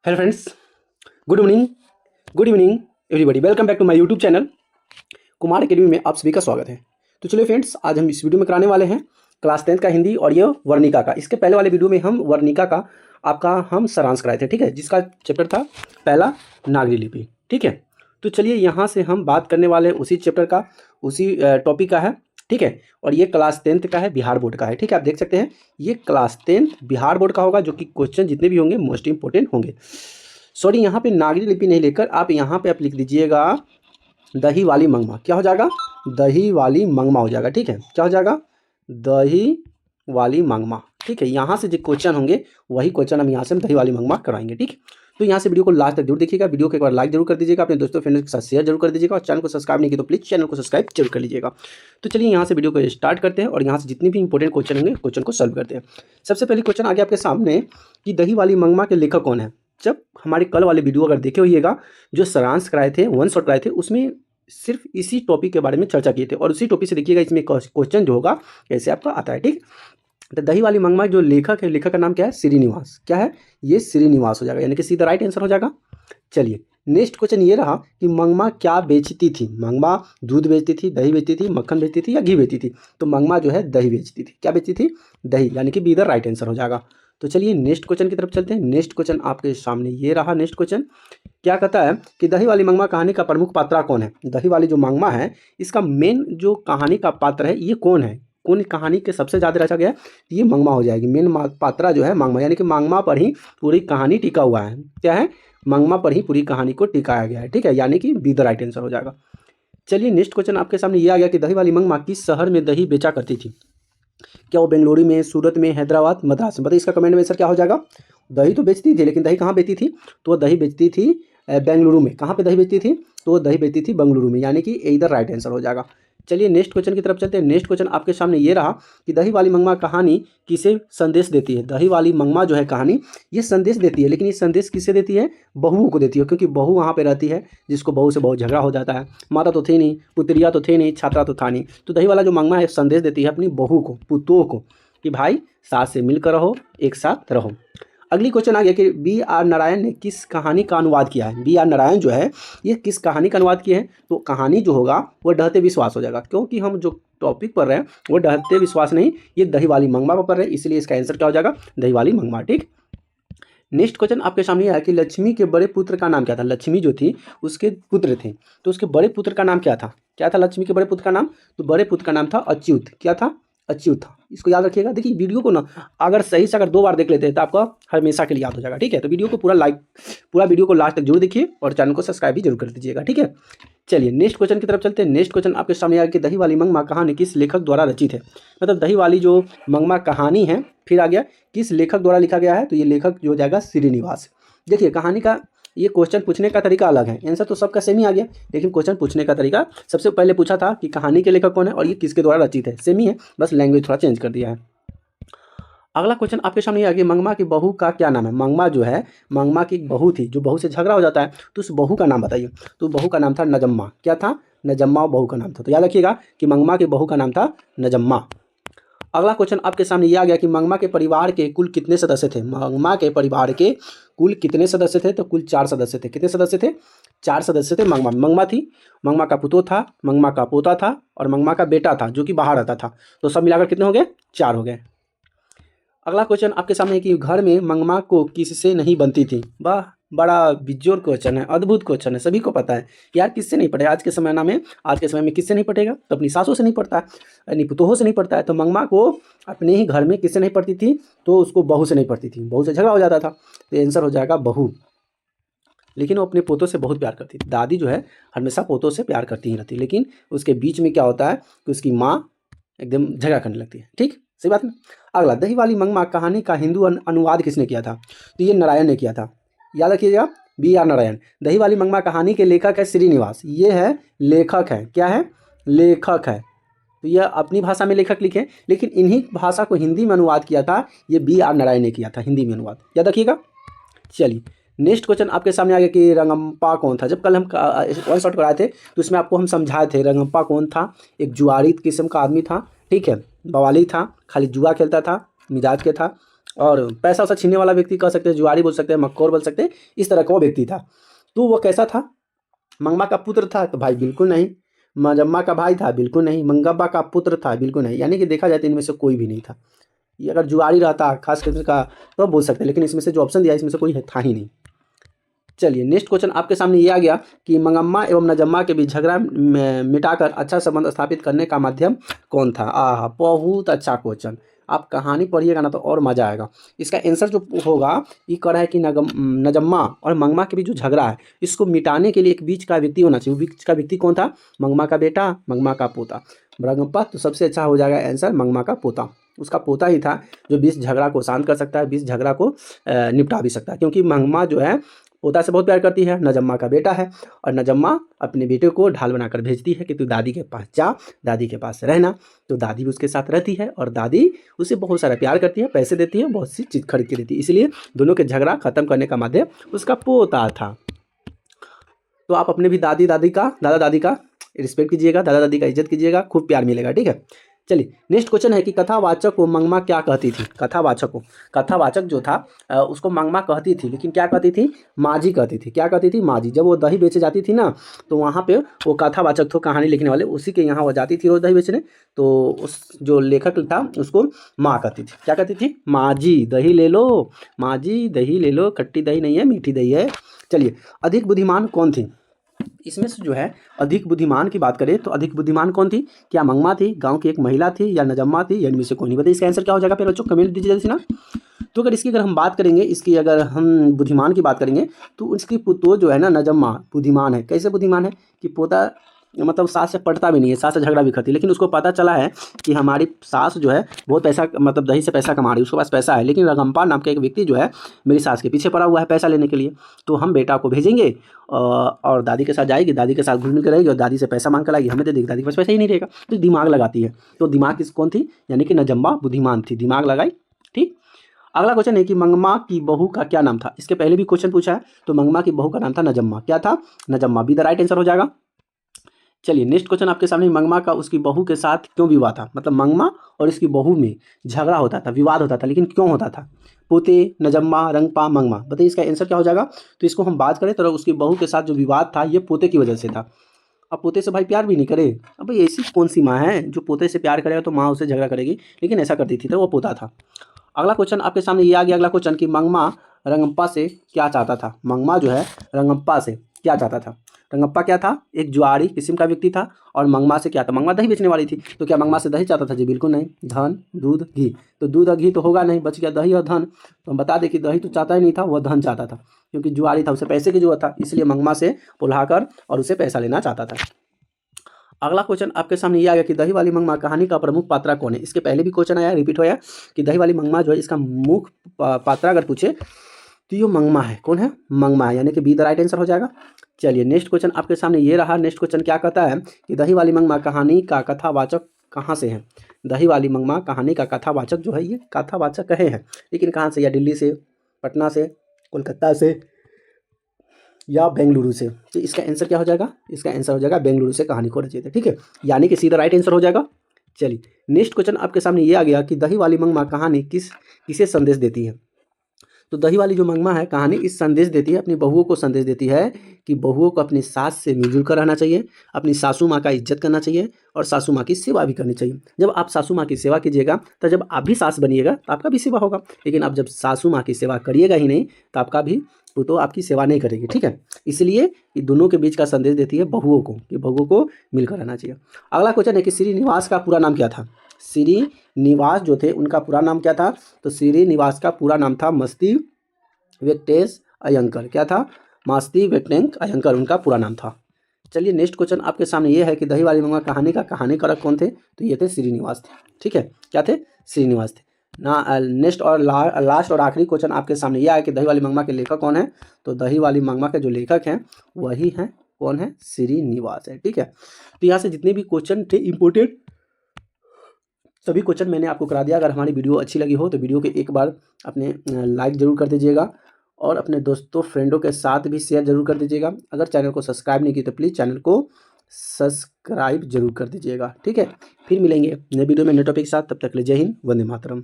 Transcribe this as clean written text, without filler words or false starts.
Hello friends, good evening everybody. Welcome back to my YouTube channel Kumar Academy में आप सभी का स्वागत है। तो चलिए फ्रेंड्स, आज हम इस वीडियो में कराने वाले हैं क्लास 10th का हिंदी और ये वर्णिका का। इसके पहले वाले वीडियो में हम वर्णिका का हम सारांश कराए थे, ठीक है, जिसका चैप्टर था पहला नागरी लिपि, ठीक है। तो चलिए यहाँ से हम बात करने वाले हैं उसी चैप्टर का, उसी टॉपिक का है, ठीक है। और ये क्लास 10th का है, बिहार बोर्ड का है, ठीक है। आप देख सकते हैं ये क्लास 10th बिहार बोर्ड का होगा, जो कि क्वेश्चन जितने भी होंगे मोस्ट इंपोर्टेंट होंगे। सॉरी, यहाँ पे नागरी लिपि नहीं लेकर आप यहाँ पे आप लिख दीजिएगा दही वाली मंगमा। क्या हो जाएगा? दही वाली मंगमा हो जाएगा, ठीक है। क्या हो जाएगा? दही वाली मंगमा, ठीक है। यहाँ से जो क्वेश्चन होंगे वही क्वेश्चन हम यहाँ से दही वाली मंगमा कराएंगे, ठीक है। तो यहाँ से वीडियो को लास्ट तक जरूर देखिएगा। वीडियो को एक बार लाइक जरूर कर दीजिएगा, अपने दोस्तों फ्रेंड्स के साथ शेयर जरूर कर दीजिएगा, और चैनल को सब्सक्राइब नहीं किया तो प्लीज़ चैनल को सब्सक्राइब जरूर कर लीजिएगा। तो चलिए यहाँ से वीडियो को स्टार्ट करते हैं और यहाँ से जितने भी इंपॉर्टेंट क्वेश्चन होंगे क्वेश्चन को सॉल्व करते हैं। सबसे पहले क्वेश्चन आ गया आपके सामने कि दही वाली मंगमा के लेखक कौन है। जब हमारे कल वाले वीडियो अगर देखे होइएगा, जो सारांश कराए थे, वन शॉट कराए थे, उसमें सिर्फ इसी टॉपिक के बारे में चर्चा किए थे, और उसी टॉपिक से देखिएगा इसमें क्वेश्चन जो होगा कैसे आपका आता है, ठीक। तो दही वाली मंगमा जो लेखक है, लेखक का नाम क्या है? श्रीनिवास। क्या है ये? श्रीनिवास हो जाएगा, यानी कि सीधा राइट आंसर हो जाएगा। चलिए नेक्स्ट क्वेश्चन ये रहा कि मंगमा क्या बेचती थी। मंगमा दूध बेचती थी, दही बेचती थी, मक्खन बेचती थी या घी बेचती थी? तो मंगमा जो है दही बेचती थी। क्या बेचती थी? दही, यानी कि बी इधर राइट आंसर हो जाएगा। तो चलिए नेक्स्ट क्वेश्चन की तरफ चलते हैं। नेक्स्ट क्वेश्चन आपके सामने ये रहा। नेक्स्ट क्वेश्चन क्या कहता है कि दही वाली मंगमा कहानी का प्रमुख पात्रा कौन है। दही वाली जो मंगमा है, इसका मेन जो कहानी का पात्र है ये कौन है? कौन कहानी के सबसे ज़्यादा रचा गया है? ये मंगमा हो जाएगी। मेन पात्रा जो है मंगमा, यानी कि मंगमा पर ही पूरी कहानी टिका हुआ है। क्या है? मंगमा पर ही पूरी कहानी को टिकाया गया है, ठीक है, यानी कि बी द राइट आंसर हो जाएगा। चलिए नेक्स्ट क्वेश्चन आपके सामने ये आ गया कि दही वाली मंगमा किस शहर में दही बेचा करती थी। क्या वो बेंगलुरु में, सूरत में, हैदराबाद, मद्रास में? बताइए इसका कमेंट में आंसर क्या हो जाएगा। दही तो बेचती थी, लेकिन दही कहाँ बेचती थी? तो वो दही बेचती थी बेंगलुरु में। कहाँ पे दही बेचती थी? तो वो दही बेचती थी बेंगलुरु में, यानी कि इधर राइट आंसर हो जाएगा। चलिए नेक्स्ट क्वेश्चन की तरफ चलते हैं। नेक्स्ट क्वेश्चन आपके सामने ये रहा कि दही वाली मंगमा कहानी किसे संदेश देती है। दही वाली मंगमा जो है कहानी, ये संदेश देती है, लेकिन ये संदेश किसे देती है? बहुओं को देती है, क्योंकि बहू वहाँ पे रहती है, जिसको बहू से बहुत झगड़ा हो जाता है। माता तो थी नहीं, पुत्रिया तो थे नहीं, छात्रा तो था नहीं। तो दही वाला जो मंगमा है संदेश देती है अपनी बहू को, पुतों को, कि भाई साथ से मिलकर रहो, एक साथ रहो। अगली क्वेश्चन आ गया कि बी आर नारायण ने किस कहानी का अनुवाद किया है। बी आर नारायण जो है ये किस कहानी का अनुवाद किए हैं? तो कहानी जो होगा वो डहते विश्वास हो जाएगा, क्योंकि हम जो टॉपिक पढ़ रहे हैं वो डहते विश्वास नहीं, ये दही वाली मंगमा पर पढ़ रहे हैं, इसलिए इसका आंसर क्या हो जाएगा? दही वाली मंगमा, ठीक। नेक्स्ट क्वेश्चन आपके सामने आया कि लक्ष्मी के बड़े पुत्र का नाम क्या था। लक्ष्मी जो थी उसके पुत्र थे, तो उसके बड़े पुत्र का नाम क्या था? क्या था लक्ष्मी के बड़े पुत्र का नाम? तो बड़े पुत्र का नाम था अच्युत। क्या था? अच्युत था। इसको याद रखिएगा। देखिए वीडियो को ना अगर सही से अगर 2 बार देख लेते हैं तो आपका हमेशा के लिए याद हो जाएगा, ठीक है। तो वीडियो को पूरा वीडियो को लास्ट तक जरूर देखिए, और चैनल को सब्सक्राइब भी जरूर कर दीजिएगा, ठीक है। चलिए नेक्स्ट क्वेश्चन की तरफ चलते हैं। नेक्स्ट क्वेश्चन आपके सामने आया कि दही वाली मंगमा कहानी किस लेखक द्वारा रचित है। मतलब दही वाली जो मंगमा कहानी है, फिर आ गया किस लेखक द्वारा लिखा गया है। तो ये लेखक जो हो जाएगा श्रीनिवास। देखिए कहानी का ये क्वेश्चन पूछने का तरीका अलग है, आंसर तो सबका सेम ही आ गया, लेकिन क्वेश्चन पूछने का तरीका सबसे पहले पूछा था कि कहानी के लेखक कौन है और ये किसके द्वारा रचित है। सेम ही है, बस लैंग्वेज थोड़ा चेंज कर दिया है। अगला क्वेश्चन आपके सामने ये आ गया, मंगमा की बहू का क्या नाम है। मंगमा जो है, मंगमा की बहू थी, जो बहू से झगड़ा हो जाता है, तो उस बहू का नाम बताइए। तो बहू का नाम था नजम्मा। क्या था? नजम्मा बहू का नाम था। तो याद रखिएगा कि मंगमा की बहू का नाम था नजम्मा। अगला क्वेश्चन आपके सामने ये आ गया कि मंगमा के परिवार के कुल कितने सदस्य थे। मंगमा के परिवार के कुल कितने सदस्य थे? तो कुल 4 सदस्य थे। कितने सदस्य थे? 4 सदस्य थे। मंगमा थी, मंगमा का पुतो था, मंगमा का पोता था, और मंगमा का बेटा था जो कि बाहर रहता था। तो सब मिलाकर कितने हो गए? 4 हो गए। अगला क्वेश्चन आपके सामने है कि घर में मंगमा को किससे नहीं बनती थी। वाह, बड़ा बिजोर क्वेश्चन है, अद्भुत क्वेश्चन है, सभी को पता है यार। किससे नहीं पढ़े आज के समय में? आज के समय में किससे नहीं पढ़ेगा? तो अपनी सासों से नहीं पढ़ता है, अपनी पुतोहों से नहीं पढ़ता है। तो मंगमा को अपने ही घर में किससे नहीं पढ़ती थी? तो उसको बहू से नहीं पढ़ती थी, बहू से झगड़ा हो जाता था। तो आंसर हो जाएगा बहू। लेकिन वो अपने पोतों से बहुत प्यार करती थी। दादी जो है हमेशा पोतों से प्यार करती ही रहती, लेकिन उसके बीच में क्या होता है कि उसकी माँ एकदम झगड़ा करने लगती है, ठीक, सही बात ना। अगला, दही वाली मंगमा कहानी का हिंदू अनुवाद किसने किया था। तो ये नारायण ने किया था। याद रखिएगा, बी आर नारायण। दही वाली मंगमा कहानी के लेखक है श्रीनिवास। ये है लेखक है। क्या है? लेखक है। तो यह अपनी भाषा में लेखक लिखे, लेकिन इन्हीं भाषा को हिंदी में अनुवाद किया था ये बी आर नारायण ने किया था, हिंदी में अनुवाद। याद रखिएगा। चलिए नेक्स्ट क्वेश्चन आपके सामने आ गया कि रंगम्पा कौन था। जब कल हम वन शॉट कराए थे तो उसमें आपको हम समझाए थे रंगम्पा कौन था। एक जुआरी किस्म का आदमी था, ठीक है, बवाली था, खाली जुआ खेलता था, मिजाज के था, और पैसा वैसा छीनने वाला व्यक्ति कह सकते हैं, जुआरी बोल सकते हैं, मक्खोर बोल सकते हैं, इस तरह का वो व्यक्ति था। तो वो कैसा था? मंगमा का पुत्र था? तो भाई बिल्कुल नहीं। मजम्मा का भाई था? बिल्कुल नहीं। मंगब्बा का पुत्र था? बिल्कुल नहीं। यानी कि देखा जाए तो इनमें से कोई भी नहीं था। ये अगर जुआरी रहता खास किस्म का तो बोल सकते हैं, लेकिन इसमें से जो ऑप्शन दिया इसमें से कोई था ही नहीं। चलिए नेक्स्ट क्वेश्चन आपके सामने ये आ गया कि मंगम्मा एवं नजम्मा के बीच झगड़ा मिटाकर अच्छा संबंध स्थापित करने का माध्यम कौन था? आह, बहुत अच्छा क्वेश्चन। आप कहानी पढ़िएगा ना तो और मजा आएगा। इसका आंसर जो होगा ये कह रहा है कि नजम्मा और मंगमा के बीच जो झगड़ा है इसको मिटाने के लिए एक बीच का व्यक्ति होना चाहिए। वो बीच का व्यक्ति कौन था? मंगमा का बेटा, मंगमा का पोता ब्रह्मपत। तो सबसे अच्छा हो जाएगा आंसर मंगमा का पोता। उसका पोता ही था जो बीच झगड़ा को शांत कर सकता है, बीच झगड़ा को निपटा भी सकता है। क्योंकि मंगमा जो है पोता से बहुत प्यार करती है, नजम्मा का बेटा है, और नजम्मा अपने बेटे को ढाल बनाकर भेजती है कि तू दादी के पास जा, दादी के पास रहना। तो दादी भी उसके साथ रहती है और दादी उसे बहुत सारा प्यार करती है, पैसे देती है, बहुत सी चीज़ खरीद के देती है। इसलिए दोनों के झगड़ा खत्म करने का माध्यम उसका पोता था। तो आप अपने भी दादा दादी का रिस्पेक्ट कीजिएगा, दादा दादी का इज्जत कीजिएगा, खूब प्यार मिलेगा। ठीक है, चलिए नेक्स्ट क्वेश्चन है कि कथावाचक को मंगमा क्या कहती थी? कथावाचक जो था उसको मंगमा कहती थी, लेकिन क्या कहती थी? माजी कहती थी। क्या कहती थी? माजी। जब वो दही बेचे जाती थी ना तो वहाँ पे वो कथावाचक थे, कहानी लिखने वाले, उसी के यहाँ वो जाती थी रोज दही बेचने। तो उस जो लेखक था उसको माँ कहती थी। क्या कहती थी? माजी दही ले लो, माजी दही ले लो, खट्टी दही नहीं है मीठी दही है। चलिए, अधिक बुद्धिमान कौन थी? इसमें से जो है अधिक बुद्धिमान की बात करें तो अधिक बुद्धिमान कौन थी? क्या मंगमा थी, गांव की एक महिला थी, या नजम्मा थी, या इनमें से कोई नहीं? बताइए इसका आंसर क्या हो जाएगा? फिर बच्चों कमेंट दीजिए जल्दी से ना। तो अगर हम बात करेंगे, इसकी अगर हम बुद्धिमान की बात करेंगे तो इसकी पुतो जो है ना नजम्मा बुद्धिमान है। कैसे बुद्धिमान है? कि पोता मतलब सास से पटता भी नहीं है, सास से झगड़ा भी करती है, लेकिन उसको पता चला है कि हमारी सास जो है बहुत पैसा मतलब दही से पैसा कमा रही है, उसके पास पैसा है, लेकिन रगम्पा नाम का एक व्यक्ति जो है मेरी सास के पीछे पड़ा हुआ है पैसा लेने के लिए। तो हम बेटा को भेजेंगे और दादी के साथ जाएगी, दादी के साथ घुल मिल कर रहेगी और दादी से पैसा मांग कर लाएगी, हमें दे देगी, दादी के पास पैसा ही नहीं रहेगा। तो दिमाग लगाती है। तो दिमाग किस कौन थी? यानी कि नजम्मा बुद्धिमान थी, दिमाग लगाई। ठीक, अगला क्वेश्चन है कि मंगमा की बहू का क्या नाम था? इसके पहले भी क्वेश्चन पूछा है। तो मंगमा की बहू का नाम था नजम्मा। क्या था? Najamma. Be the right answer हो जाएगा। चलिए नेक्स्ट क्वेश्चन आपके सामने, मंगमा का उसकी बहू के साथ क्यों विवाद था? मतलब मंगमा और इसकी बहू में झगड़ा होता था, विवाद होता था, लेकिन क्यों होता था? पोते, नजम्मा, रंगपा, मंगमा, बताइए इसका आंसर क्या हो जाएगा? तो इसको हम बात करें तो उसकी बहू के साथ जो विवाद था ये पोते की वजह से था। अब पोते से भाई प्यार भी नहीं करे। अब भाई ऐसी कौन सी माँ है जो पोते से प्यार करेगा तो माँ उससे झगड़ा करेगी, लेकिन ऐसा करती थी तो वो पोता था। अगला क्वेश्चन आपके सामने ये आ गया, अगला क्वेश्चन कि मंगमा रंगप्पा से क्या चाहता था? मंगमा जो है रंगप्पा से क्या चाहता था? रंगप्पा क्या था? एक जुआरी किस्म का व्यक्ति था। और मंगमा से क्या था? मंगमा दही बेचने वाली थी। तो क्या मंगमा से दही चाहता था? जी बिल्कुल नहीं। धन, दूध, घी। तो दूध और घी तो होगा नहीं, बच गया दही और धन। तो हम बता दें कि दही तो चाहता ही नहीं था, वह धन चाहता था, क्योंकि जुआरी था, उसे पैसे की जरूरत था, इसलिए मंगमा से पुल्हाकर और उसे पैसा लेना चाहता था। अगला क्वेश्चन आपके सामने ये आ गया कि दही वाली मंगमा कहानी का प्रमुख पात्रा कौन है? इसके पहले भी क्वेश्चन आया, रिपीट होया कि दही वाली मंगमा जो है इसका मुख्य पात्रा अगर पूछे तो ये मंगमा है। कौन है? मंगमा है, यानी कि बी द राइट आंसर हो जाएगा। चलिए नेक्स्ट क्वेश्चन आपके सामने ये रहा। नेक्स्ट क्वेश्चन क्या कहता है कि दही वाली मंगमा कहानी का कथावाचक कहाँ से है? दही वाली मंगमा कहानी का कथावाचक जो है ये कथावाचक कहे हैं, लेकिन कहाँ से? या दिल्ली से, पटना से, कोलकाता से, या बेंगलुरु से? तो इसका आंसर क्या हो जाएगा? इसका आंसर हो जाएगा बेंगलुरु से कहानी को रचित है। ठीक है, यानी कि सीधा राइट आंसर हो जाएगा। चलिए नेक्स्ट क्वेश्चन आपके सामने ये आ गया कि दही वाली मंगमा कहानी किसे संदेश देती है? तो दही वाली जो मंगमा है कहानी इस संदेश देती है, अपनी बहुओं को संदेश देती है कि बहुओं को अपनी सास से मिलजुल कर रहना चाहिए, अपनी सासू माँ का इज्जत करना चाहिए और सासू माँ की सेवा भी करनी चाहिए। जब आप सासू माँ की सेवा कीजिएगा तो जब आप भी सास बनिएगा तो आपका भी सेवा होगा, लेकिन आप जब सासू माँ की सेवा करिएगा ही नहीं तो आपका भी तो आपकी सेवा नहीं करेगी। ठीक है, इसलिए ये दोनों के बीच का संदेश देती है बहुओं को कि बहुओं को मिलकर रहना चाहिए। अगला क्वेश्चन है कि श्रीनिवास का पूरा नाम क्या था? श्रीनिवास जो थे उनका पूरा नाम क्या था? तो श्रीनिवास का पूरा नाम था मस्ती वेंकटेश अयंकर। क्या था? मस्ती वेंकटेश अयंकर उनका पूरा नाम था। चलिए नेक्स्ट क्वेश्चन आपके सामने ये है कि दही वाली मंगमा कहानी का कहानीकारक कौन थे? तो ये थे श्रीनिवास थे। ठीक है, क्या थे? श्रीनिवास थे ना। नेक्स्ट और लास्ट और आखिरी क्वेश्चन आपके सामने ये आया कि दही वाली मंगमा के लेखक कौन है? तो दही वाली मंगमा के जो लेखक हैं वही हैं, कौन है? श्रीनिवास है। ठीक है, तो यहाँ से जितने भी क्वेश्चन थे इंपोर्टेंट सभी क्वेश्चन मैंने आपको करा दिया। अगर हमारी वीडियो अच्छी लगी हो तो वीडियो के एक बार अपने लाइक ज़रूर कर दीजिएगा और अपने दोस्तों फ्रेंडों के साथ भी शेयर जरूर कर दीजिएगा। अगर चैनल को सब्सक्राइब नहीं की तो प्लीज़ चैनल को सब्सक्राइब जरूर कर दीजिएगा। ठीक है, फिर मिलेंगे नए वीडियो में नए टॉपिक के साथ। तब तक के लिए जय हिंद, वंदे मातरम।